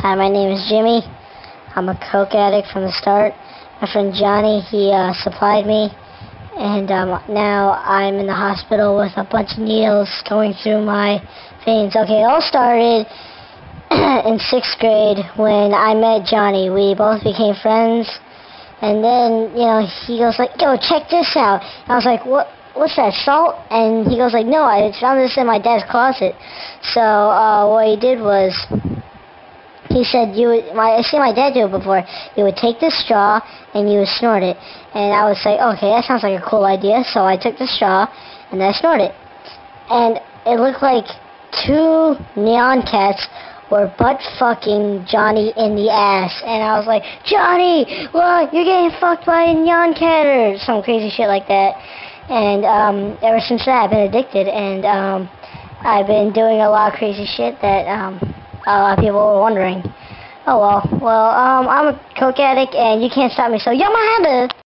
Hi, my name is Jimmy. I'm a coke addict from the start. My friend Johnny, he supplied me, and now I'm in the hospital with a bunch of needles going through my veins. Okay, it all started in 6th grade when I met Johnny. We both became friends, and then, he goes like, yo, check this out. I was like, what's that, salt? And he goes like, no, I found this in my dad's closet. So what he did was, he said, I seen my dad do it before. You would take this straw and you would snort it. And I was like, okay, that sounds like a cool idea. So I took the straw and I snorted it. And it looked like 2 neon cats were butt-fucking Johnny in the ass. And I was like, Johnny, look, you're getting fucked by a neon cat, or some crazy shit like that. And ever since that, I've been addicted. And I've been doing a lot of crazy shit that a lot of people were wondering. Oh well. Well, I'm a coke addict, and you can't stop me. So, yo, my habit.